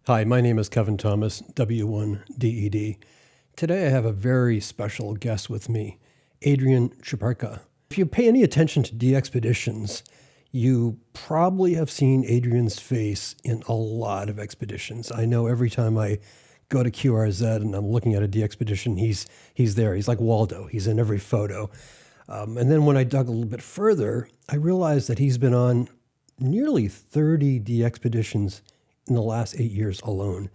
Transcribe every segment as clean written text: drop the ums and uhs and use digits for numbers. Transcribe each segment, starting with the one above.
Hi, my name is Kevin Thomas, W1DED. Today I have a very special guest with me, Adrian Ciuperca. If you pay any attention to DXpeditions, you probably have seen Adrian's face in a lot of expeditions. I know every time I go to QRZ and I'm looking at a DXpedition, he's there. He's like Waldo. He's in every photo. And then when I dug a little bit further, I realized that he's been on nearly 30 DXpeditions in the last 8 years alone.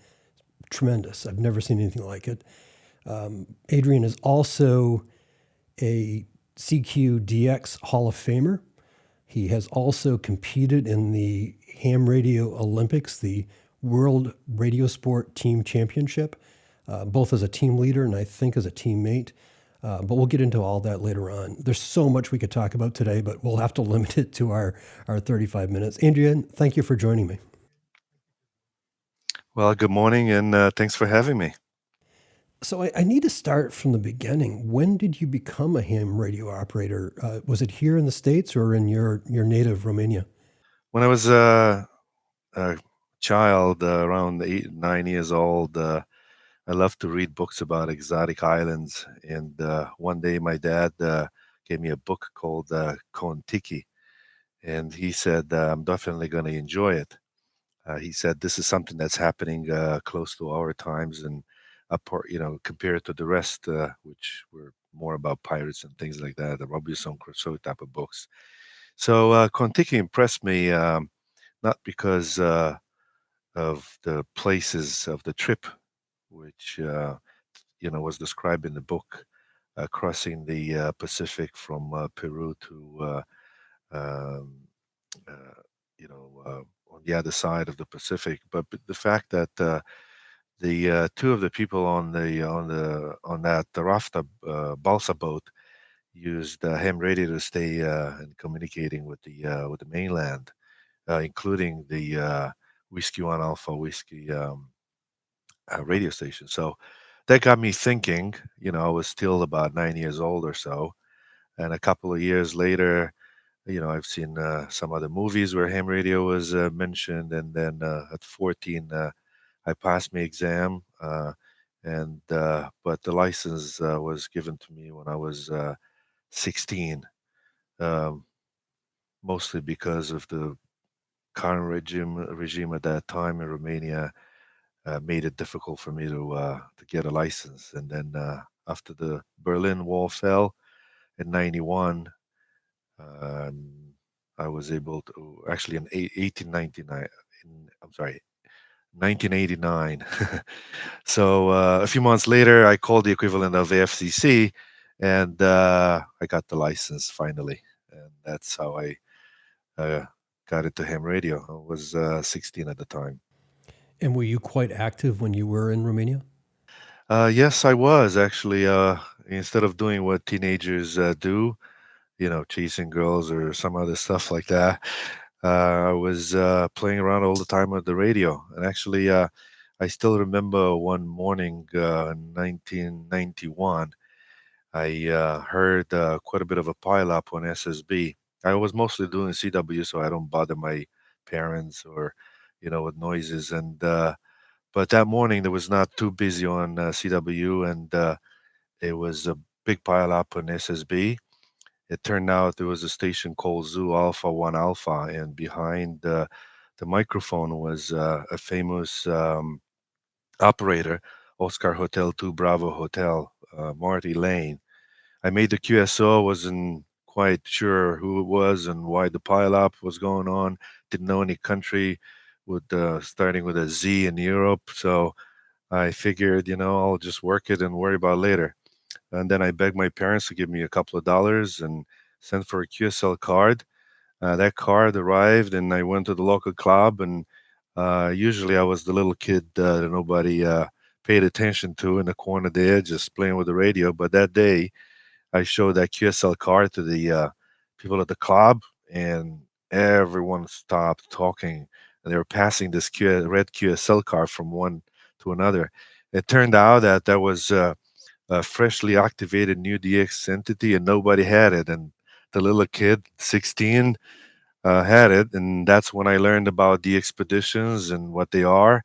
Tremendous. I've never seen anything like it. Adrian is also a CQ-DX Hall of Famer. He has also competed in the Ham Radio Olympics, the World Radiosport Team Championship, both as a team leader and I think as a teammate. But we'll get into all that later on. There's so much we could talk about today, but we'll have to limit it to our 35 minutes. Adrian, thank you for joining me. Well, good morning, and thanks for having me. So I need to start from the beginning. When did you become a ham radio operator? Was it here in the States or in your native Romania? When I was a child, around 8, 9 years old, I loved to read books about exotic islands. And one day, my dad gave me a book called Kon-Tiki, and he said, "I'm definitely going to enjoy it." He said, "This is something that's happening close to our times, and apart, compared to the rest, which were more about pirates and things like that, the Robinson Crusoe type of books." So Kon-Tiki impressed me, not because of the places of the trip, which was described in the book, crossing the Pacific from Peru to um, uh, on the other side of the Pacific, but the fact that the two of the people on that rafta balsa boat used ham radio to stay and communicating with the mainland, including the Whiskey One Alpha Whiskey radio station. So that got me thinking. I was still about 9 years old or so, and a couple of years later, I've seen some other movies where ham radio was mentioned, and then at 14, I passed my exam, and but the license was given to me when I was 16. Um, Mostly because of the current regime at that time in Romania made it difficult for me to get a license. And then after the Berlin Wall fell in '91, um, I was able to actually in 1899. I'm sorry, 1989. So a few months later, I called the equivalent of the FCC, and I got the license finally, and that's how I uh, got into ham radio. I was 16 at the time. And were you quite active when you were in Romania? Yes, I was actually. Instead of doing what teenagers do, chasing girls or some other stuff like that, I was playing around all the time with the radio. And actually, I still remember one morning in 1991, I heard quite a bit of a pileup on SSB. I was mostly doing CW, so I don't bother my parents or, with noises. And but that morning there was not too busy on CW, and it was a big pileup on SSB. It turned out there was a station called Zoo Alpha 1 Alpha, and behind the microphone was a famous operator, Oscar Hotel 2 Bravo Hotel, Martti Laine. I made the QSO, wasn't quite sure who it was and why the pileup was going on. Didn't know any country with starting with a Z in Europe, so I figured, I'll just work it and worry about it later. And then I begged my parents to give me a couple of dollars and sent for a QSL card. That card arrived, and I went to the local club. And usually, I was the little kid that nobody paid attention to in the corner there, just playing with the radio. But that day, I showed that QSL card to the people at the club, and everyone stopped talking, and they were passing this red QSL card from one to another. It turned out that that was a freshly activated new DX entity, and nobody had it. And the little kid, 16, had it, and that's when I learned about DXpeditions and what they are.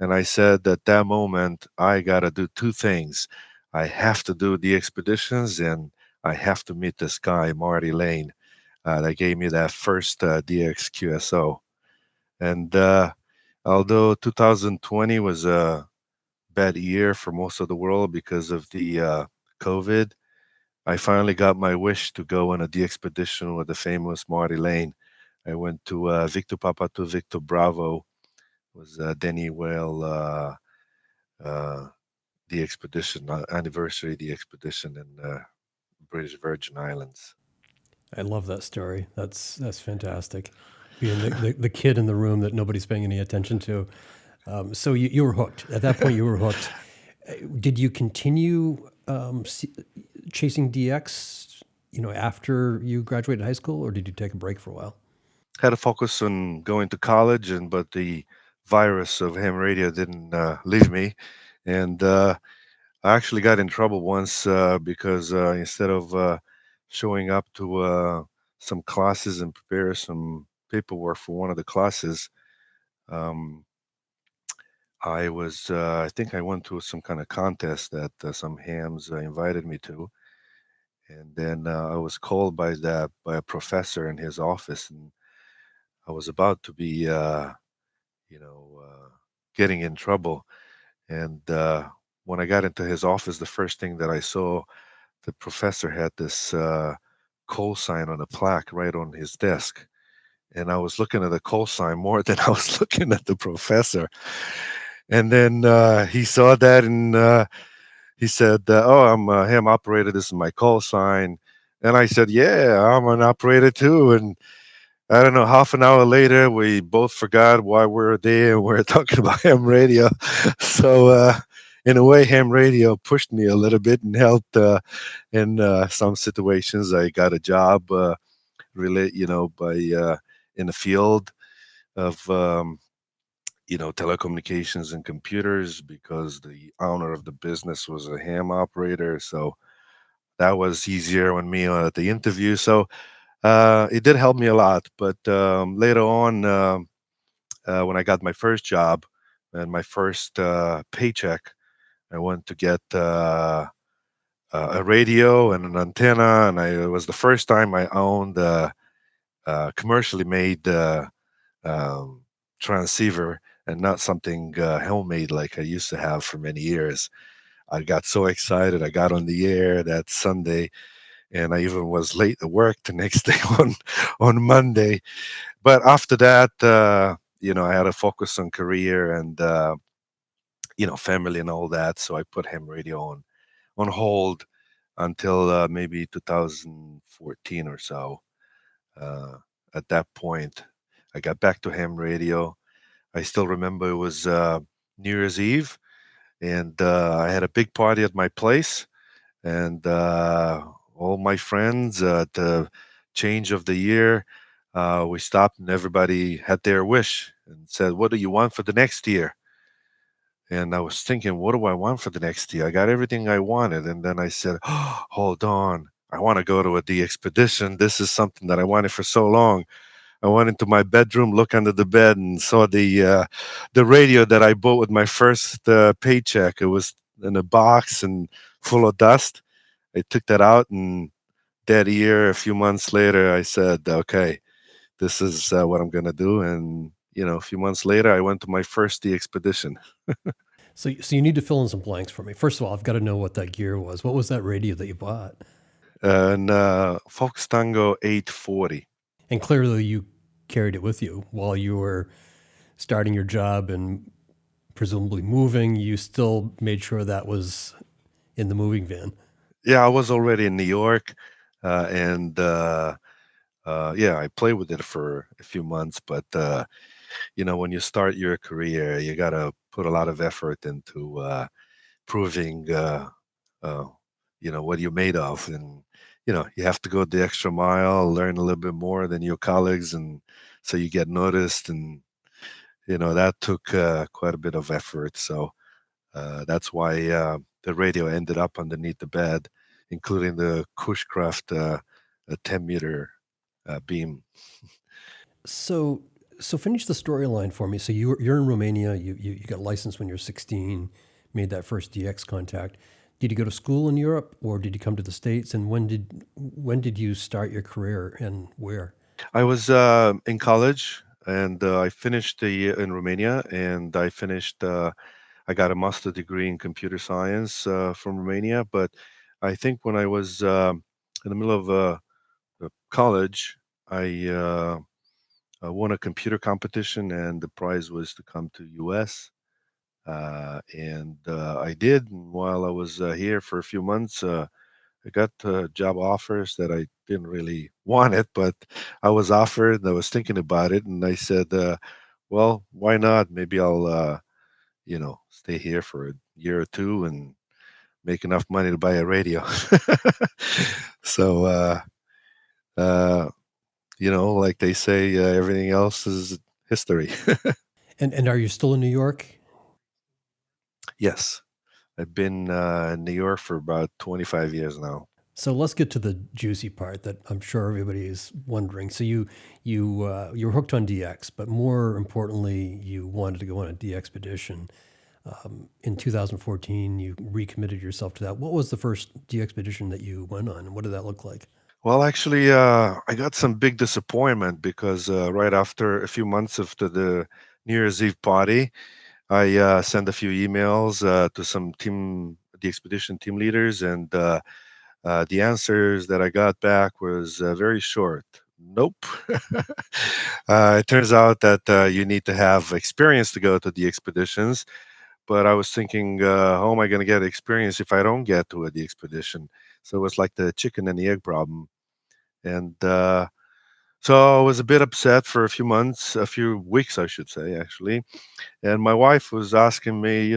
And I said at that moment, I got to do two things. I have to do the expeditions and I have to meet this guy, Martti Laine, that gave me that first DXQSO. And although 2020 was a bad year for most of the world because of the COVID, I finally got my wish to go on a DXpedition with the famous Martti Laine. I went to Victor Papa to Victor Bravo, was Denny Whale uh, the expedition anniversary, the expedition in British Virgin Islands. I love that story. That's fantastic. Being the kid in the room that nobody's paying any attention to. So you were hooked. At that point, you were hooked. Did you continue chasing DX, after you graduated high school, or did you take a break for a while? Had to focus on going to college, and but the virus of ham radio didn't leave me, and I actually got in trouble once because instead of showing up to some classes and prepare some paperwork for one of the classes, um, I think I went to some kind of contest that some hams invited me to, and then I was called by a professor in his office, and I was about to be, you know, getting in trouble. And when I got into his office, the first thing that I saw, the professor had this call sign on a plaque right on his desk. And I was looking at the call sign more than I was looking at the professor. And then he saw that and he said, "Oh, I'm a ham operator. This is my call sign." And I said, "Yeah, I'm an operator too." And I don't know, half an hour later, we both forgot why we were there and we are talking about ham radio. So, in a way, ham radio pushed me a little bit and helped in some situations. I got a job, by in the field of telecommunications and computers because the owner of the business was a ham operator. So that was easier on me at the interview. So it did help me a lot. But later on, when I got my first job and my first paycheck, I went to get a radio and an antenna, and it was the first time I owned a commercially made um, transceiver and not something homemade like I used to have for many years. I got so excited. I got on the air that Sunday, and I even was late to work the next day on Monday. But after that, I had to focus on career and family and all that. So I put ham radio on hold until maybe 2014 or so. Uh, at that point, I got back to ham radio. I still remember it was New Year's Eve, and I had a big party at my place, and all my friends at the change of the year, we stopped and everybody had their wish and said, "What do you want for the next year?" And I was thinking, what do I want for the next year? I got everything I wanted. And then I said, oh, hold on. I want to go to a DXpedition. This is something that I wanted for so long. I went into my bedroom, looked under the bed, and saw the radio that I bought with my first paycheck. It was in a box and full of dust. I took that out, and that year, a few months later, I said, "Okay, this is what I'm gonna do." And a few months later, I went to my first DXpedition. So you need to fill in some blanks for me. First of all, I've got to know what that gear was. What was that radio that you bought? And Fox Tango 840. And clearly, you carried it with you while you were starting your job and presumably moving. You still made sure that was in the moving van. Yeah, I was already in New York, and yeah, I played with it for a few months. But when you start your career, you gotta put a lot of effort into proving, uh, what you're made of, and you have to go the extra mile, learn a little bit more than your colleagues, and so you get noticed, and that took quite a bit of effort. So that's why the radio ended up underneath the bed, including the Cushcraft a 10-meter beam. So So finish the storyline for me. So you're in Romania. You got licensed when you're 16. Made that first DX contact. Did you go to school in Europe, or did you come to the States? And when did you start your career, and where? I was in college, and I finished the year in Romania, and I finished. I got a master degree in computer science from Romania. But I think when I was in the middle of college, I won a computer competition, and the prize was to come to U.S. And I did. And while I was here for a few months, I got job offers that I didn't really want it, but I was offered, and I was thinking about it, and I said, "Well, why not? Maybe I'll, stay here for a year or two and make enough money to buy a radio." so, uh, like they say, everything else is history. And are you still in New York? Yes, I've been in New York for about 25 years now. So let's get to the juicy part that I'm sure everybody is wondering. So you were hooked on DX, but more importantly, you wanted to go on a DXpedition. In 2014, you recommitted yourself to that. What was the first DXpedition that you went on, and what did that look like? Well, actually, I got some big disappointment because right after a few months after the New Year's Eve party, I sent a few emails to some the expedition team leaders, and the answers that I got back was very short. Nope. It turns out that you need to have experience to go to the expeditions. But I was thinking, how am I going to get experience if I don't get to the expedition? So it was like the chicken and the egg problem. And so I was a bit upset for a few months, a few weeks, I should say, actually. And my wife was asking me,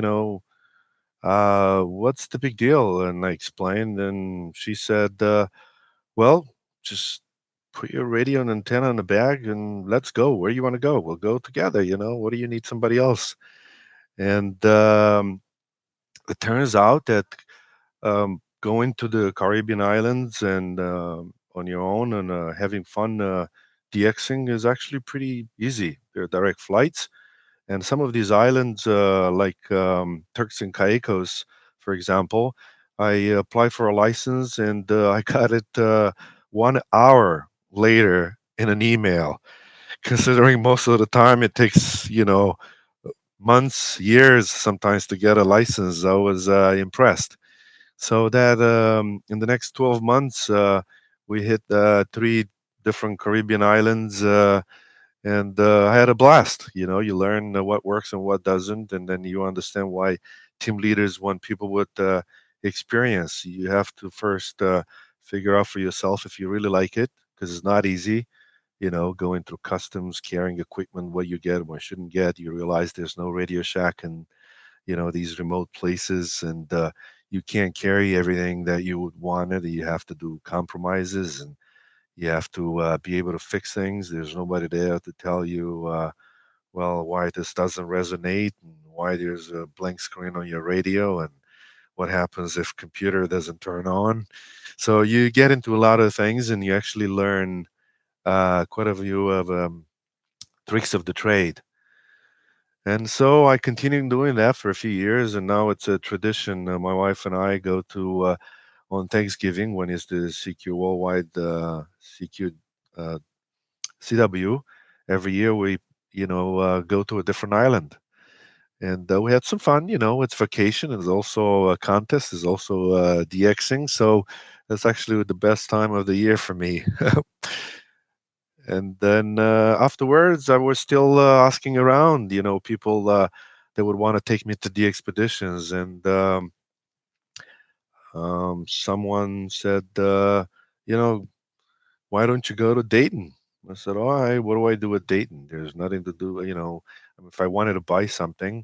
what's the big deal? And I explained, and she said, well, just put your radio and antenna in a bag and let's go. Where you want to go? We'll go together. What do you need somebody else? And it turns out that going to the Caribbean islands and on your own and having fun DXing is actually pretty easy. There are direct flights, and some of these islands, like Turks and Caicos, for example, I applied for a license and I got it 1 hour later in an email. Considering most of the time it takes, months, years sometimes to get a license, I was impressed. So that in the next 12 months, we hit three different Caribbean islands, and I had a blast. You learn what works and what doesn't, and then you understand why team leaders want people with experience. You have to first figure out for yourself if you really like it, because it's not easy. Going through customs, carrying equipment, what you get, what you shouldn't get. You realize there's no Radio Shack and these remote places, and you can't carry everything that you would want it. You have to do compromises, and you have to be able to fix things. There's nobody there to tell you well, why this doesn't resonate, and why there's a blank screen on your radio, and what happens if computer doesn't turn on. So you get into a lot of things, and you actually learn quite a few of tricks of the trade. And so I continued doing that for a few years, and now it's a tradition. My wife and I go to on Thanksgiving, when it's the CQ Worldwide CQ uh, CW. Every year we, go to a different island, and we had some fun. It's vacation. It's also a contest. It's also DXing. So that's actually the best time of the year for me. And then afterwards, I was still asking around, people that would want to take me to the expeditions. And someone said, you know, why don't you go to Dayton? I said, all right, what do I do with Dayton? There's nothing to do. I mean, if I wanted to buy something,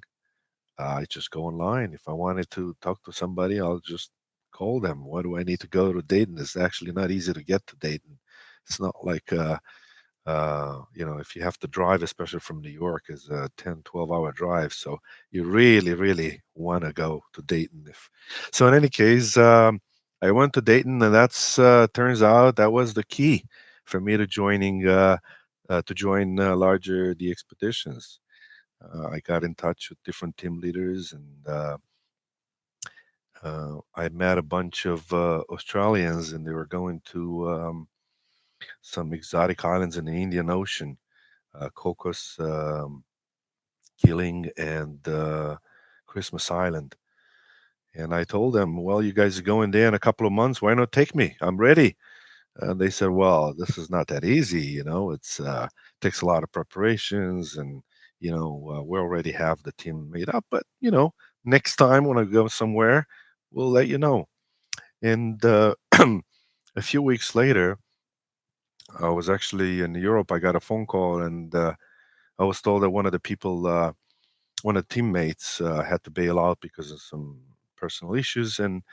I just go online. If I wanted to talk to somebody, I'll just call them. Why do I need to go to Dayton? It's actually not easy to get to Dayton. It's not like if you have to drive, especially from New York, is a 10, 12-hour drive. So you really, really want to go to Dayton. So in any case, I went to Dayton, and that's turns out that was the key for me to joining to join larger DXpeditions. I got in touch with different team leaders, and I met a bunch of Australians, and they were going to some exotic islands in the Indian Ocean, Cocos, Keeling, and Christmas Island. And I told them, "Well, you guys are going there in a couple of months. Why not take me? I'm ready." And they said, "Well, this is not that easy. It's takes a lot of preparations, and we already have the team made up. But next time when I go somewhere, we'll let you know." And a few weeks later, I was actually in Europe. I got a phone call, and I was told that one of the teammates, had to bail out because of some personal issues, and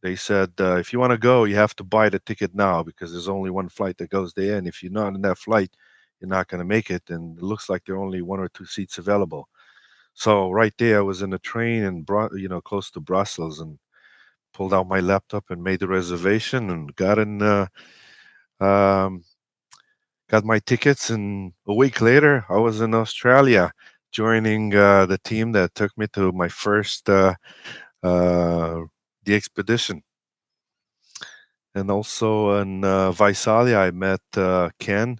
they said, if you want to go, you have to buy the ticket now because there's only one flight that goes there, and if you're not in that flight, you're not going to make it. And it looks like there are only one or two seats available. So right there, I was in a train and close to Brussels, and pulled out my laptop and made the reservation and um, got my tickets. And a week later, I was in Australia joining the team that took me to my first uh, the expedition. And also in Visalia, I met Ken,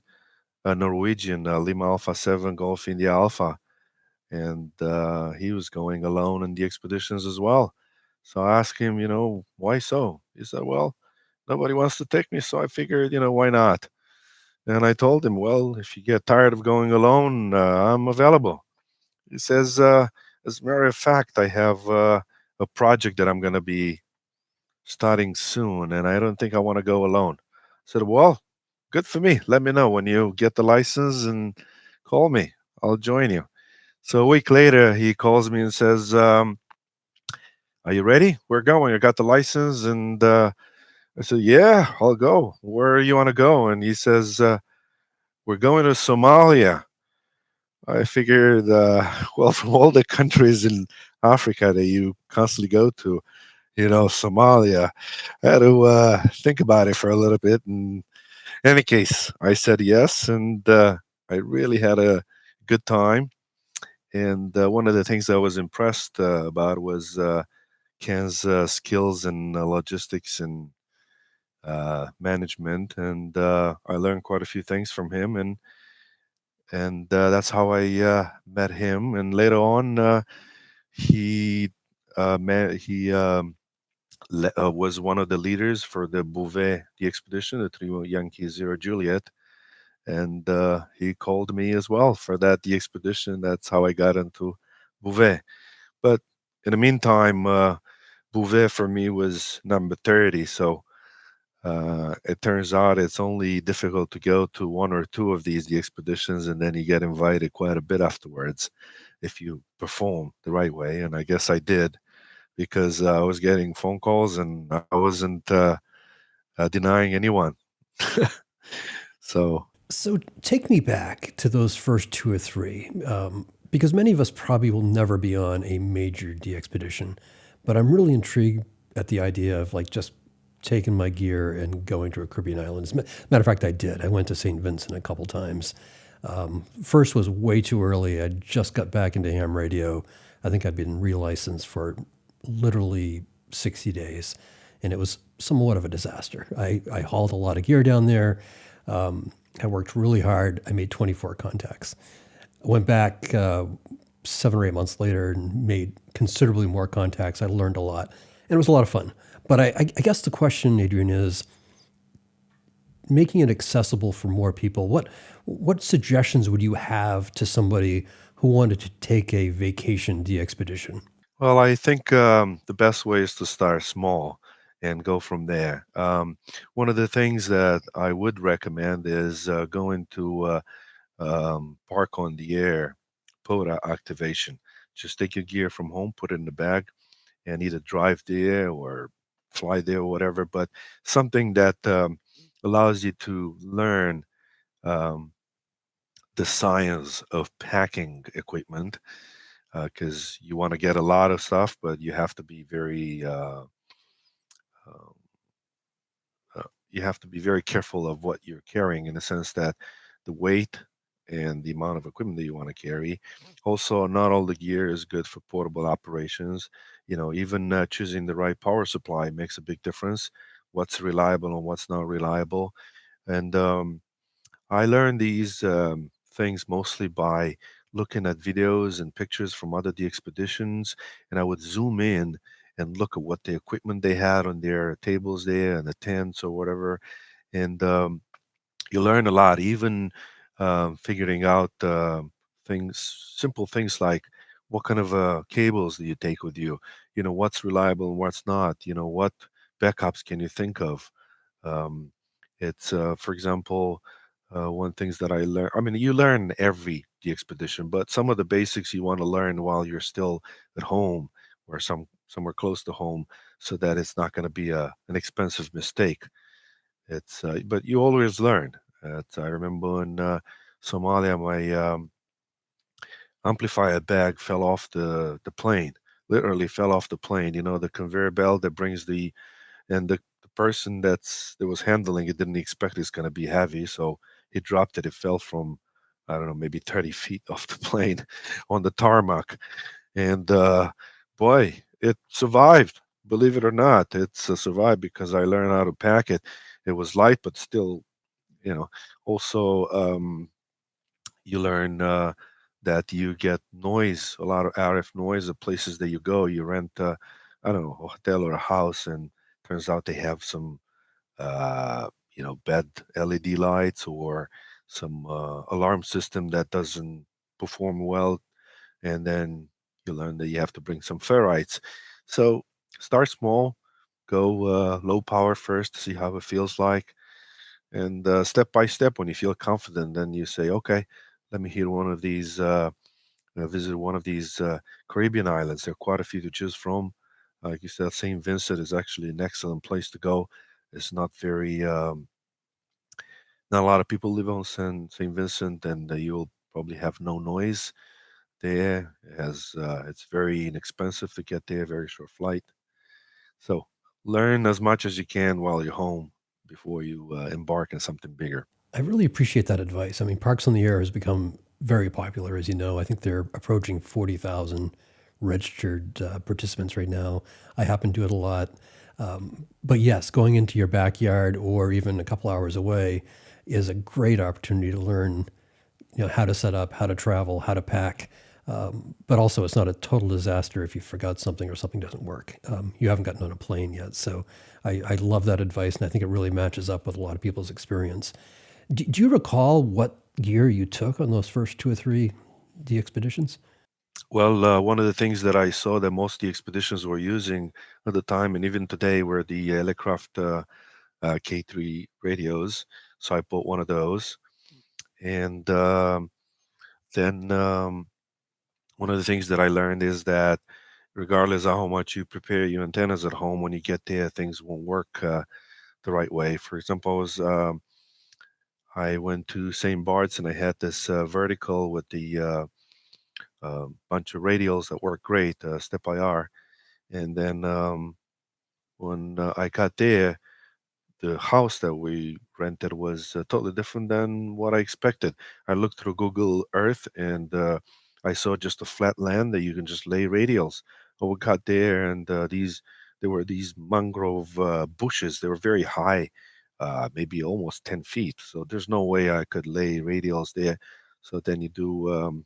a Norwegian, Lima Alpha 7 Golf India Alpha. And he was going alone in the expeditions as well. So I asked him, why so? He said, well, nobody wants to take me. So I figured, why not? And I told him, well, if you get tired of going alone, I'm available. He says, as a matter of fact, I have a project that I'm going to be starting soon, and I don't think I want to go alone. I said, well, good for me. Let me know when you get the license and call me. I'll join you. So a week later, he calls me and says, are you ready? We're going. I got the license. And I said, yeah, I'll go. Where you want to go? And he says, we're going to Somalia. I figured, well, from all the countries in Africa that you constantly go to, Somalia, I had to think about it for a little bit. And in any case, I said yes, and I really had a good time. And one of the things I was impressed about was Ken's skills in logistics and management, and I learned quite a few things from him, and that's how I met him. And later on, he was one of the leaders for the Bouvet, the expedition, the Trio Yankee Zero Juliet, and he called me as well for the expedition. That's how I got into Bouvet. But in the meantime, Bouvet for me was number 30, so it turns out it's only difficult to go to one or two of the expeditions, and then you get invited quite a bit afterwards if you perform the right way. And I guess I did because I was getting phone calls and I wasn't denying anyone. So So take me back to those first two or three, because many of us probably will never be on a major DXpedition, but I'm really intrigued at the idea of like just taking my gear and going to a Caribbean island. As a matter of fact, I did. I went to St. Vincent a couple times. First was way too early. I just got back into ham radio. I think I'd been relicensed for literally 60 days, and it was somewhat of a disaster. I hauled a lot of gear down there. I worked really hard. I made 24 contacts. I went back 7 or 8 months later and made considerably more contacts. I learned a lot, and it was a lot of fun. But I guess the question, Adrian, is making it accessible for more people. What suggestions would you have to somebody who wanted to take a vacation DXpedition? well, I think the best way is to start small and go from there. One of the things that I would recommend is going to park on the air POTA activation. Just take your gear from home, put it in the bag, and either drive there or fly there or whatever. But something that allows you to learn um, the science of packing equipment because you want to get a lot of stuff, but you have to be very uh, you have to be very careful of what you're carrying in the sense that the weight and the amount of equipment that you want to carry. Also, not all the gear is good for portable operations. Even choosing the right power supply makes a big difference. What's reliable and what's not reliable. And I learned these things mostly by looking at videos and pictures from other DXpeditions, and I would zoom in and look at what the equipment they had on their tables there and the tents or whatever. And you learn a lot, even figuring out simple things like what kind of cables do you take with you? What's reliable and what's not? What backups can you think of? Um, for example, one things that I learned. I mean, you learn every the expedition, but some of the basics you want to learn while you're still at home or somewhere close to home, so that it's not going to be an expensive mistake. But you always learn. I remember in Somalia, my amplifier bag fell off the plane. Literally fell off the plane. The conveyor belt that brings the person that was handling it didn't expect it's going to be heavy, so he dropped it. It fell from, I don't know, maybe 30 feet off the plane on the tarmac, and boy, it survived. Believe it or not, it's survived because I learned how to pack it. It was light, but still, you know. Also, you learn that you get noise, a lot of RF noise at places that you go. You rent, I don't know, a hotel or a house, and turns out they have some, bed LED lights or some alarm system that doesn't perform well, and then you learn that you have to bring some ferrites. So start small, go low power first to see how it feels like, and step by step, when you feel confident, then you say, okay, let me hit one of these, visit one of these Caribbean islands. There are quite a few to choose from. Like you said, St. Vincent is actually an excellent place to go. It's not a lot of people live on St. Vincent, and you'll probably have no noise there. It's very inexpensive to get there, very short flight. So learn as much as you can while you're home before you embark on something bigger. I really appreciate that advice. I mean, Parks on the Air has become very popular, as you know. I think they're approaching 40,000 registered participants right now. I happen to do it a lot. But yes, going into your backyard or even a couple hours away is a great opportunity to learn, how to set up, how to travel, how to pack. But also, it's not a total disaster if you forgot something or something doesn't work. You haven't gotten on a plane yet. So I love that advice, and I think it really matches up with a lot of people's experience. Do you recall what gear you took on those first two or three DXpeditions? Well, one of the things that I saw that most of the expeditions were using at the time, and even today, were the Elecraft K3 radios. So I bought one of those, and then one of the things that I learned is that regardless of how much you prepare your antennas at home, when you get there, things won't work the right way. For example, I went to St. Bart's and I had this vertical with the bunch of radials that work great, step IR. And then when I got there, the house that we rented was totally different than what I expected. I looked through Google Earth and I saw just a flat land that you can just lay radials. But we got there and there were these mangrove bushes. They were very high, maybe almost 10 feet. So there's no way I could lay radials there. So then you do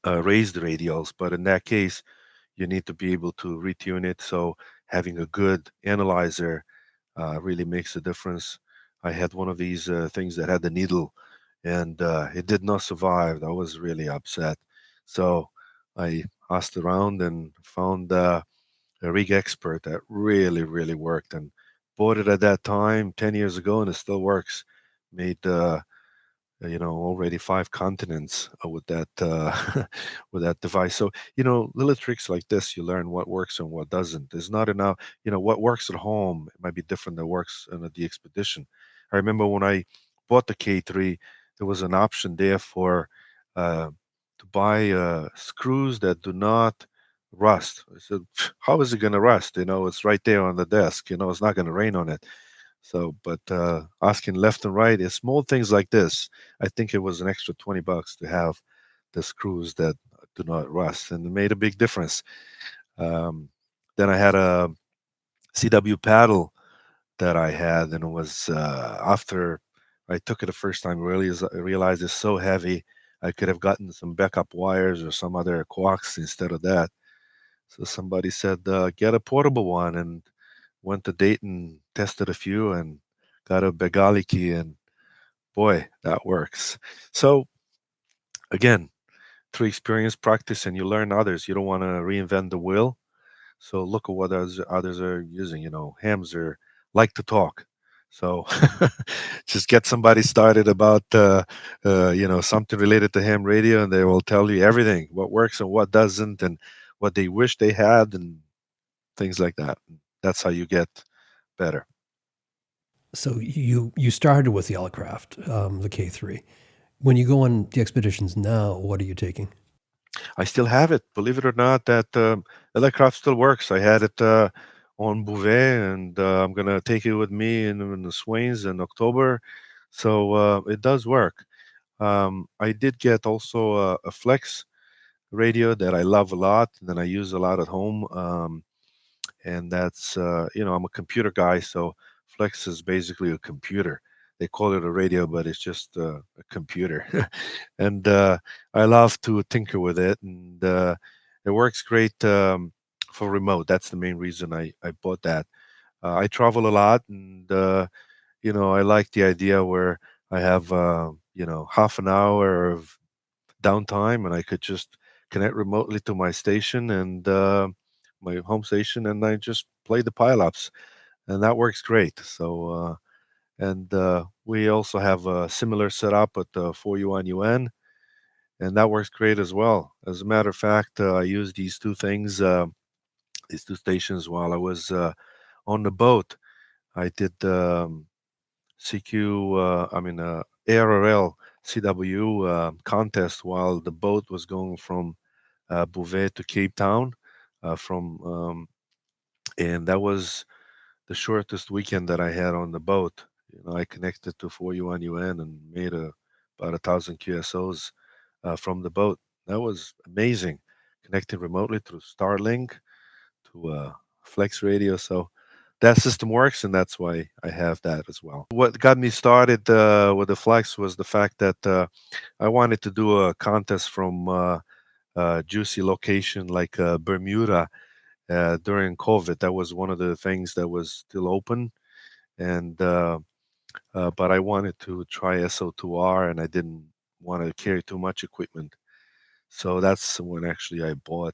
raised radials. But in that case, you need to be able to retune it. So having a good analyzer really makes a difference. I had one of these things that had the needle, and it did not survive. I was really upset. So I asked around and found a rig expert that really, really worked, and bought it at that time 10 years ago, and it still works. Made already five continents with that with that device. So little tricks like this, you learn what works and what doesn't. There's not enough. What works at home, it might be different than works in the expedition. I remember when I bought the K3, there was an option there for uh, to buy screws that do not rust. I said, how is it going to rust? It's right there on the desk. It's not going to rain on it. So, but asking left and right is small things like this. I think it was an extra $20 to have the screws that do not rust, and it made a big difference. Um, then I had a CW paddle that I had, and it was after I took it the first time, really, I realized it's so heavy. I could have gotten some backup wires or some other coax instead of that. So somebody said, get a portable one, and went to Dayton, tested a few, and got a Begali key, and boy, that works. So again, through experience, practice, and you learn others. You don't want to reinvent the wheel. So look at what others are using. Hams are like to talk. So just get somebody started about something related to ham radio, and they will tell you everything, what works and what doesn't, and what they wish they had, and things like that. That's how you get better. So you started with the Elecraft, the K3. When you go on the expeditions now, what are you taking? I still have it, believe it or not. That Elecraft still works. I had it on Bouvet, and I'm gonna take it with me in the Swains in October. So it does work. I did get also a Flex radio that I love a lot, and that I use a lot at home. And that's I'm a computer guy, so Flex is basically a computer. They call it a radio, but it's just a computer. And I love to tinker with it, and it works great for remote. That's the main reason I bought that. I travel a lot, and I like the idea where I have half an hour of downtime, and I could just connect remotely to my station and my home station, and I just play the pileups, and that works great. So, and we also have a similar setup at the 4UN, and that works great as well. As a matter of fact, I used these two things, these two stations, while I was on the boat. I did CQ, ARRL CW contest while the boat was going from Bouvet to Cape Town, and that was the shortest weekend that I had on the boat. I connected to 4UN and made about 1,000 QSOs from the boat. That was amazing. Connecting remotely through Starlink to Flex Radio. So that system works, and that's why I have that as well. What got me started with the Flex was the fact that I wanted to do a contest from juicy location like Bermuda during COVID. That was one of the things that was still open, and but I wanted to try SO2R, and I didn't want to carry too much equipment. So that's when actually I bought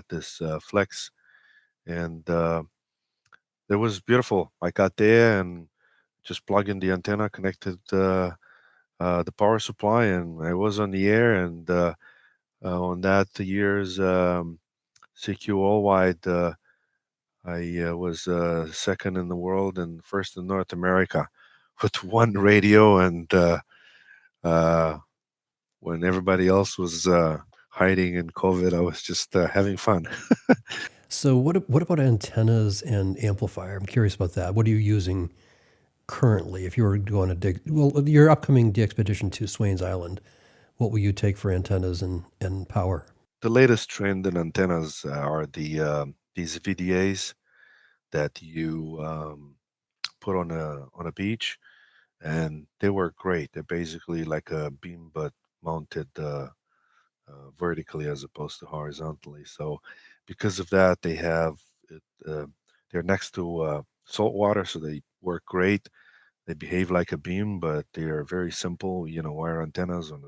this Flex, and it was beautiful. I got there and just plug in the antenna, connected the power supply, and I was on the air. And on that year's CQ All Wide, I was second in the world and first in North America with one radio. And uh, when everybody else was hiding in COVID, I was just having fun. So what about antennas and amplifier? I'm curious about that. What are you using currently? If you were going to your upcoming expedition to Swains Island, what will you take for antennas and power? The latest trend in antennas are these VDAs that you put on a beach, and they work great. They're basically like a beam, but mounted vertically as opposed to horizontally. So, because of that, they have it. They're next to salt water, so they work great. They behave like a beam, but they are very simple. Wire antennas on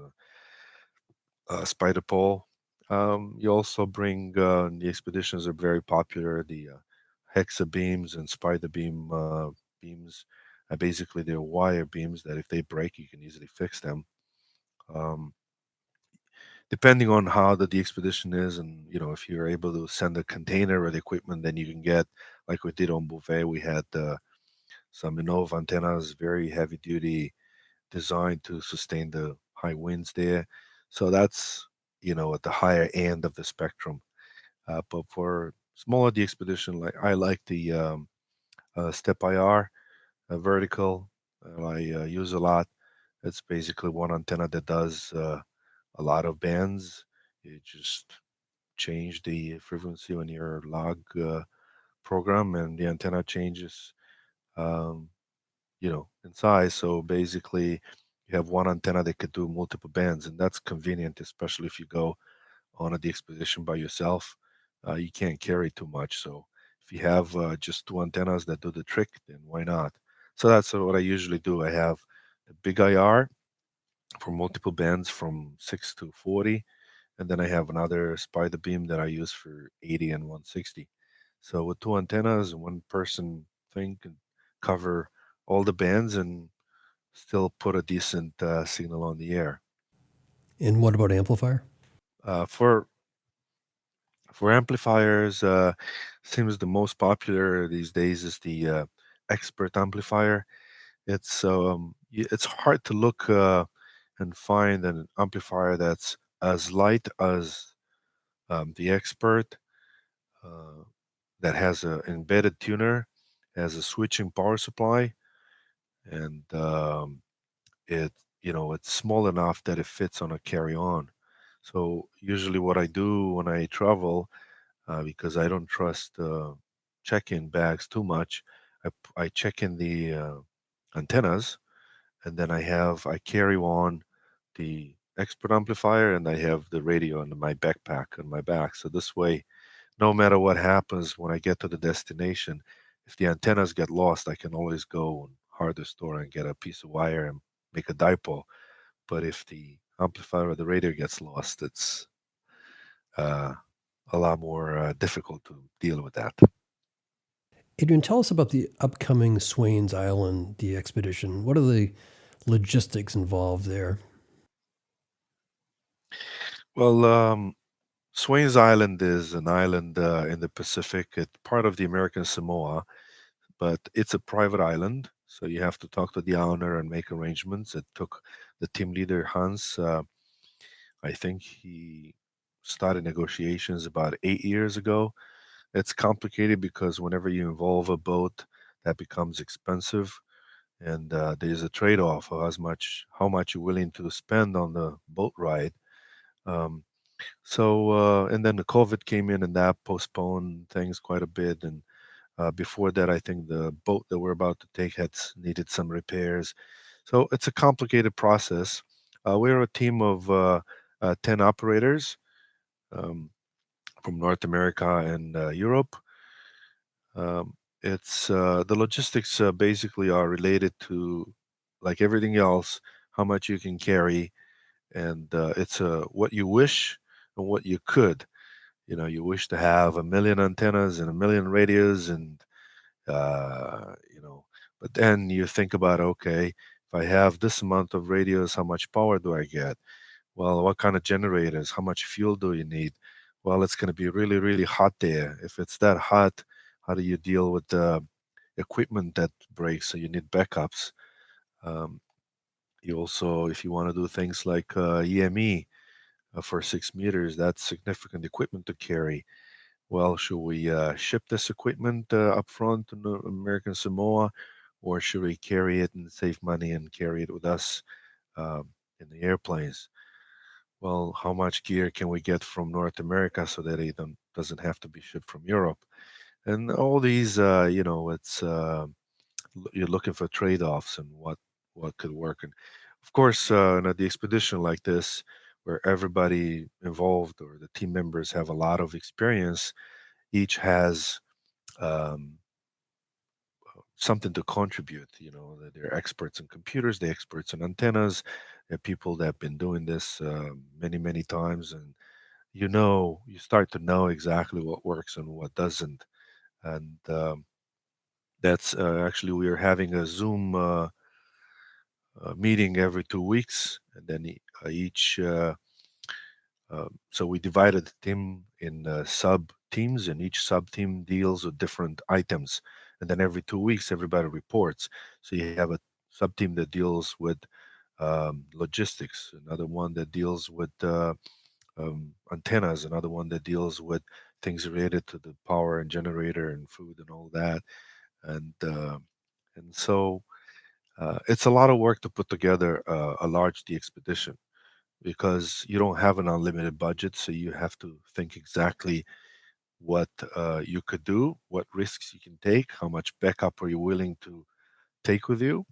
a spider pole. You also bring the expeditions are very popular. The hexa beams and spider beam beams. Basically, they're wire beams that if they break, you can easily fix them. Um, Depending on how the expedition is, and if you're able to send a container with equipment, then you can get, like we did on Bouvet. We had some Innova antennas, very heavy duty, designed to sustain the high winds there. So that's at the higher end of the spectrum. But for smaller expedition, like I like the Step IR. vertical. I use a lot. It's basically one antenna that does a lot of bands. You just change the frequency on your log program, and the antenna changes, um, in size. So basically, you have one antenna that could do multiple bands, and that's convenient, especially if you go on the expedition by yourself. You can't carry too much. So if you have just two antennas that do the trick, then why not? So that's what I usually do. I have the big IR for multiple bands from 6 to 40, and then I have another spider beam that I use for 80 and 160. So with two antennas, one person thing can cover all the bands and still put a decent signal on the air. And what about amplifier? For amplifiers, seems the most popular these days is the expert amplifier. It's hard to look and find an amplifier that's as light as the expert, uh, that has an embedded tuner, has a switching power supply, and it's small enough that it fits on a carry-on. So usually, what I do when I travel, because I don't trust check-in bags too much, I check in the antennas, and then I carry on the expert amplifier, and I have the radio in my backpack on my back. So this way, no matter what happens when I get to the destination, if the antennas get lost, I can always go and hardware store and get a piece of wire and make a dipole. But if the amplifier or the radio gets lost, it's uh, a lot more difficult to deal with that. Adrian, tell us about the upcoming Swains Island DXpedition. What are the logistics involved there? Well, Swains Island is an island in the Pacific. It's part of the American Samoa, but it's a private island. So you have to talk to the owner and make arrangements. It took the team leader, Hans, I think he started negotiations about 8 years ago. It's complicated because whenever you involve a boat, that becomes expensive, and there's a trade-off of how much you're willing to spend on the boat ride. Um, and then the COVID came in, and that postponed things quite a bit. And before that, I think the boat that we're about to take had needed some repairs. So it's a complicated process. We're a team of 10 operators, um, from North America and Europe. It's The logistics basically are related to, like everything else, how much you can carry, and it's what you wish and what you could. You wish to have a million antennas and a million radios, and uh, you know, but then you think about, okay, if I have this amount of radios, how much power do I get? Well, what kind of generators? How much fuel do you need? Well, it's going to be really, really hot there. If it's that hot, how do you deal with the equipment that breaks? So you need backups. Um, you also, if you want to do things like EME for 6 meters, that's significant equipment to carry. Well, should we ship this equipment up front to American Samoa, or should we carry it and save money and carry it with us in the airplanes? Well, how much gear can we get from North America so that it doesn't have to be shipped from Europe? And all these, you're looking for trade-offs and what could work. And of course, the expedition like this, where everybody involved or the team members have a lot of experience, each has um, something to contribute. They're experts in computers, they're experts in antennas, they're people that have been doing this many, many times, and you start to know exactly what works and what doesn't. And that's actually, we are having a Zoom meeting every 2 weeks, and then each so we divided the team in sub teams, and each sub team deals with different items. And then every 2 weeks, everybody reports. So you have a sub team that deals with logistics, another one that deals with antennas, another one that deals with things related to the power and generator and food and all that. And And so it's a lot of work to put together a large DXpedition because you don't have an unlimited budget. So you have to think exactly what you could do, what risks you can take, how much backup are you willing to take with you.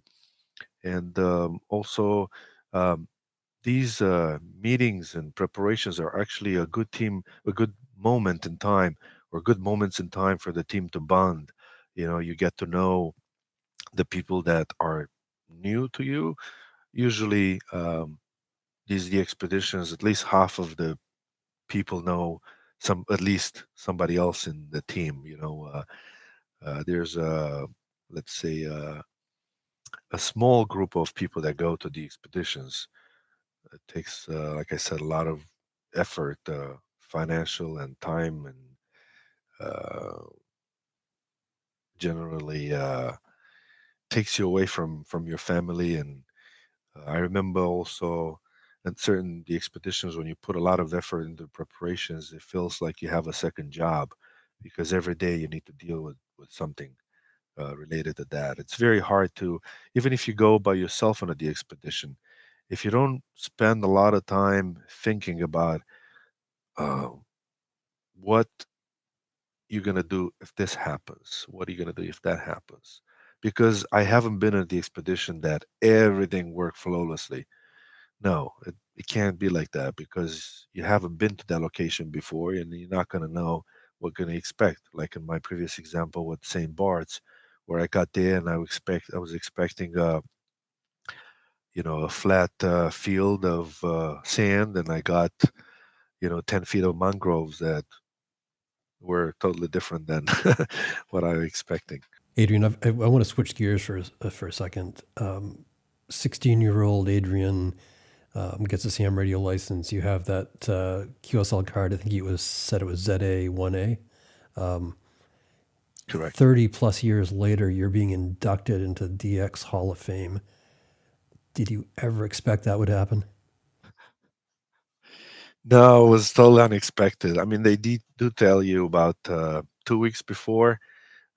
And also, um, these meetings and preparations are actually a good team, a good moment in time, or good moments in time for the team to bond. You know, you get to know the people that are new to you. Usually, these the expeditions, at least half of the people know some, at least somebody else in the team. There's let's say a small group of people that go to the expeditions. It takes, like I said, a lot of effort, financial and time, and uh, generally takes you away from your family. And I remember also at certain the expeditions when you put a lot of effort into preparations, it feels like you have a second job because every day you need to deal with something related to that. It's very hard to, even if you go by yourself on a the expedition, if you don't spend a lot of time thinking about uh, what you're going to do if this happens, what are you going to do if that happens? Because I haven't been on the expedition that everything worked flawlessly. No, it can't be like that because you haven't been to that location before and you're not going to know what going to expect. Like in my previous example with St. Bart's, where I got there and I was expecting a flat field of sand, and I got 10 feet of mangroves that were totally different than what I was expecting. Adrian, I want to switch gears for a second. 16-year-old Adrian gets a Sam radio license. You have that QSL card. I think it was ZA1A. Um, Correct. 30 plus years later, you're being inducted into DX Hall of Fame. Did you ever expect that would happen? No, it was totally unexpected. I mean, they do tell you about 2 weeks before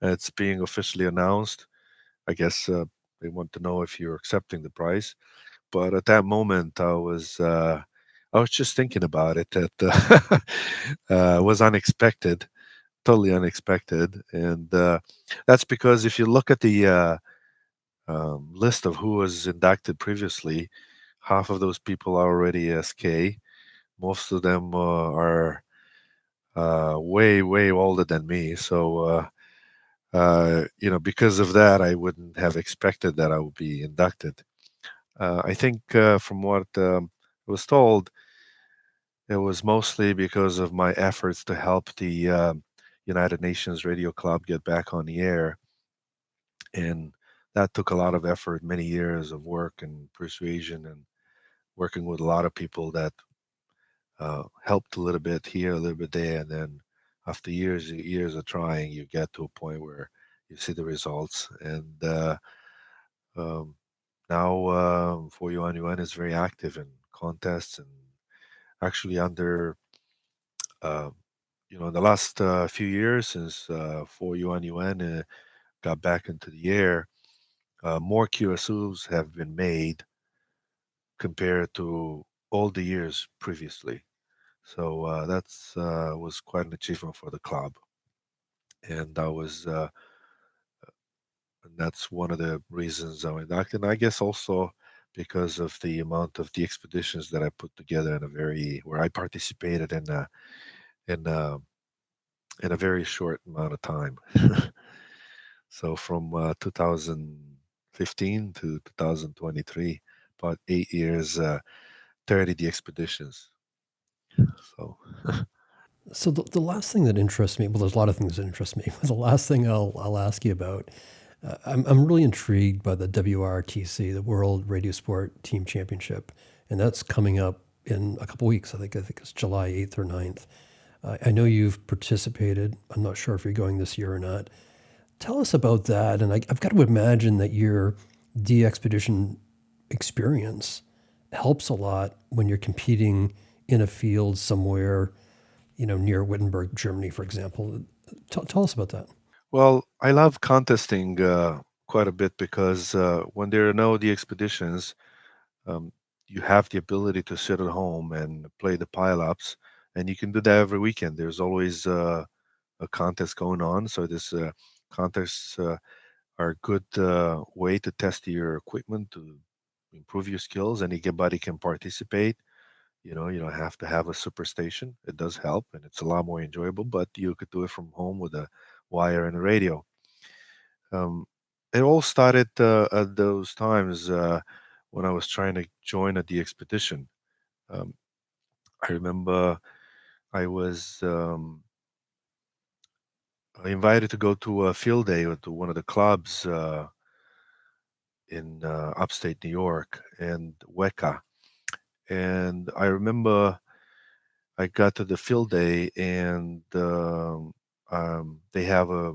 it's being officially announced. I guess they want to know if you're accepting the prize. But at that moment, I was just thinking about it. That was unexpected, totally unexpected, and that's because if you look at the list of who was inducted previously, half of those people are already SK. Most of them are way, way older than me. So, because of that, I wouldn't have expected that I would be inducted. I think from what I was told, it was mostly because of my efforts to help the United Nations Radio Club get back on the air. And that took a lot of effort, many years of work and persuasion and working with a lot of people that helped a little bit here, a little bit there. And then after years of trying, you get to a point where you see the results. And um, now for UN is very active in contests and actually under uh, in the last few years since for UN got back into the air, more QSOs have been made compared to all the years previously. So that's was quite an achievement for the club, and that's one of the reasons I went back. And I guess also because of the amount of the expeditions that I put together where I participated in a, in a very short amount of time. So from 2015 to 2023, about 8 years, 30 the expeditions. So So the last thing that interests me, well, there's a lot of things that interest me, but the last thing I'll ask you about, I'm really intrigued by the WRTC, the World Radiosport Team Championship, and that's coming up in a couple weeks. I think it's July 8th or 9th. I know you've participated. I'm not sure if you're going this year or not. Tell us about that. And I've got to imagine that your DXpedition experience helps a lot when you're competing in a field somewhere, near Wittenberg, Germany, for example. Tell us about that. well, I love contesting. quite a bit because when there are no DXpeditions, um, you have the ability to sit at home and play the pile-ups, and you can do that every weekend. There's always a contest going on, so this contests are a good way to test your equipment to improve your skills. Anybody can participate. You don't have to have a superstation. It does help, and it's a lot more enjoyable. But you could do it from home with a wire and a radio. Um, it all started at those times when I was trying to join a DXpedition. Um, I remember I was invited to go to a field day to one of the clubs in upstate New York and WECA. And I remember I got to the field day, and they have a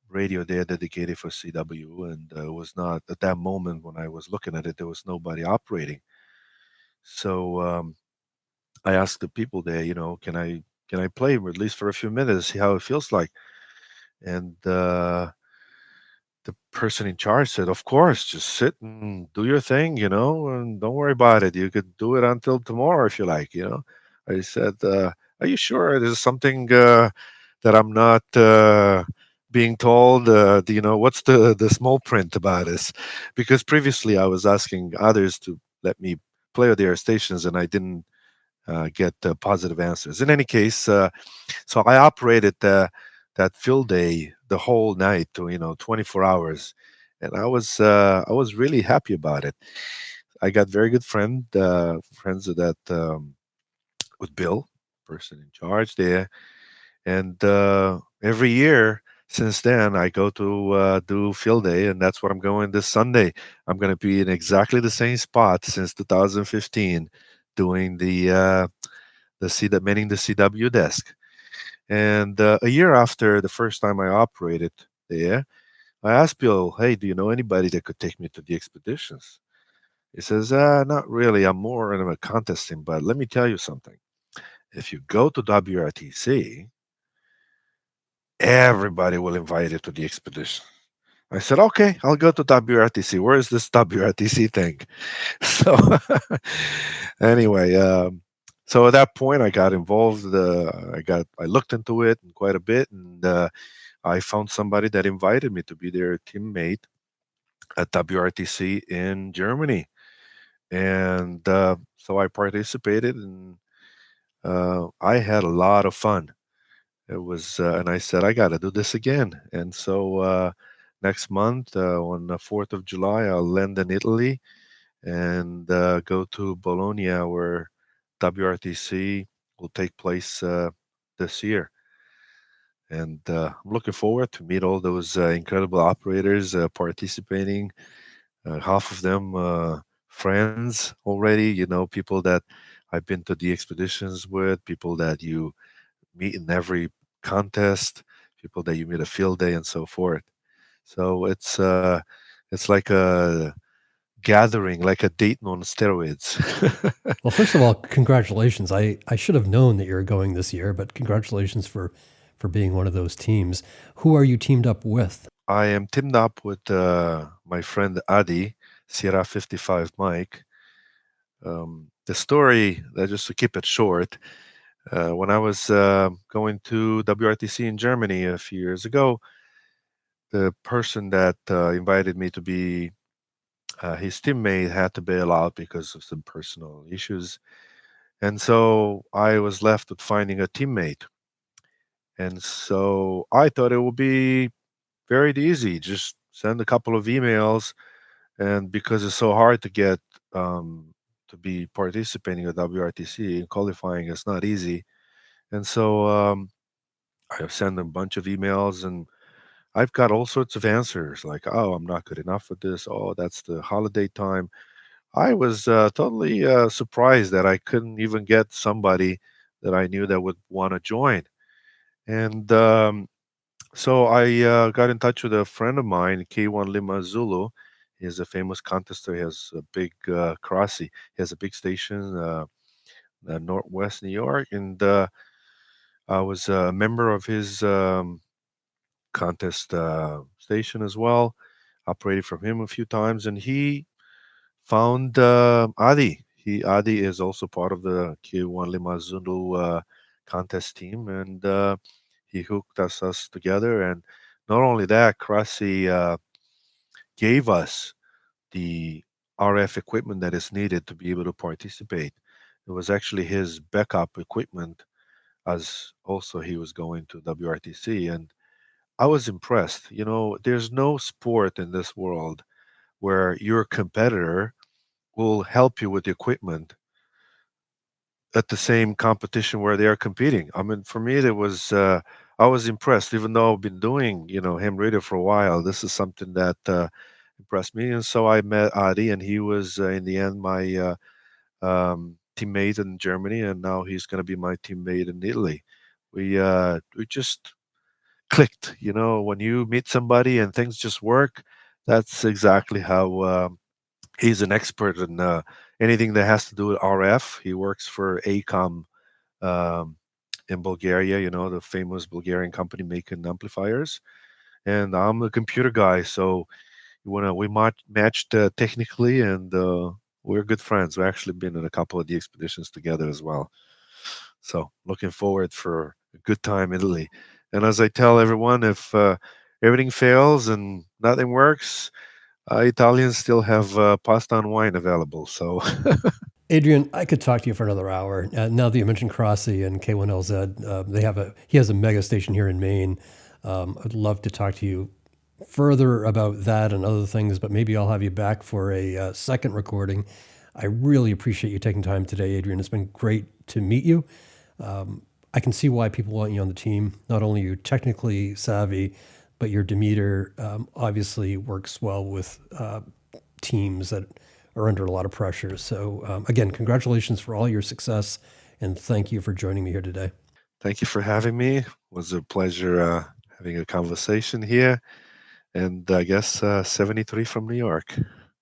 radio there dedicated for CW, and it was not at that moment when I was looking at it, there was nobody operating. So I asked the people there, can I play at least for a few minutes, see how it feels like? And the person in charge said, "Of course, just sit and do your thing, and don't worry about it. You could do it until tomorrow if you like." I said, "Are you sure there's something that I'm not being told? What's the small print about this?" Because previously I was asking others to let me play with their stations, and I didn't get positive answers. In any case, so I operated that field day the whole night to 24 hours, and I was really happy about it. I got very good friends with that with Bill, person in charge there, and every year since then I go to do field day, and that's what I'm going this Sunday. I'm going to be in exactly the same spot since 2015, doing manning the CW desk. And a year after the first time I operated there, I asked Bill, "Hey, do you know anybody that could take me to the expeditions?" He says, "Not really. I'm more in a contesting, but let me tell you something. If you go to WRTC, everybody will invite you to the expedition." I said, "Okay, I'll go to WRTC. Where is this WRTC thing?" So, anyway, so at that point, I got involved. I looked into it quite a bit, and I found somebody that invited me to be their teammate at WRTC in Germany, and so I participated, and I had a lot of fun. And I said I got to do this again, and so next month on the 4th of July, I'll land in Italy and go to Bologna, where WRTC will take place this year. And I'm looking forward to meet all those incredible operators participating. Half of them friends already. People that I've been to the expeditions with, people that you meet in every contest, people that you meet at field day, and so forth. So it's like a gathering, like a Dayton on steroids. Well, first of all, congratulations. I should have known that you're going this year, but congratulations for being one of those teams. Who are you teamed up with? I am teamed up with my friend Adi, Sierra 55 Mike. The story, just to keep it short, when I was going to WRTC in Germany a few years ago, the person that invited me to be his teammate had to bail out because of some personal issues. And so I was left with finding a teammate. And so I thought it would be very easy. Just send a couple of emails. And because it's so hard to be participating at WRTC and qualifying, it's not easy. And so I sent a bunch of emails, and I've got all sorts of answers like, "Oh, I'm not good enough for this. Oh, that's the holiday time." I was totally surprised that I couldn't even get somebody that I knew that would want to join. And so I got in touch with a friend of mine, K1 Lima Zulu. He's a famous contester. He has a big crossy. He has a big station, Northwest New York, and I was a member of his contest station as well. operated from him a few times, and he found Adi. Adi is also part of the K1 Zundu contest team, and he hooked us together. And not only that, Krasi gave us the RF equipment that is needed to be able to participate. It was actually his backup equipment, as also he was going to WRTC, and I was impressed. You know, there's no sport in this world where your competitor will help you with the equipment at the same competition where they are competing. I mean, for me, it was I was impressed, even though I've been doing ham radio for a while. This is something that impressed me, and so I met Adi, and he was in the end my teammate in Germany, and now he's going to be my teammate in Italy. We just clicked. You know, when you meet somebody and things just work, that's exactly how. He's an expert in anything that has to do with RF. He works for ACOM um, in Bulgaria, you know, the famous Bulgarian company making amplifiers. And I'm a computer guy, so we matched technically, and we're good friends. We've actually been in a couple of the expeditions together as well. So looking forward for a good time in Italy. And as I tell everyone, if everything fails and nothing works, Italians still have pasta and wine available. So Adrian, I could talk to you for another hour. Now that you mentioned Crossi and K1LZ, he has a mega station here in Maine. I'd love to talk to you further about that and other things, but maybe I'll have you back for a second recording. I really appreciate you taking time today, Adrian. It's been great to meet you. I can see why people want you on the team. Not only are you technically savvy, but your demeanor obviously works well with teams that are under a lot of pressure. So, again, congratulations for all your success, and thank you for joining me here today. thank you for having me. It was a pleasure having a conversation here. And I guess 73 from New York.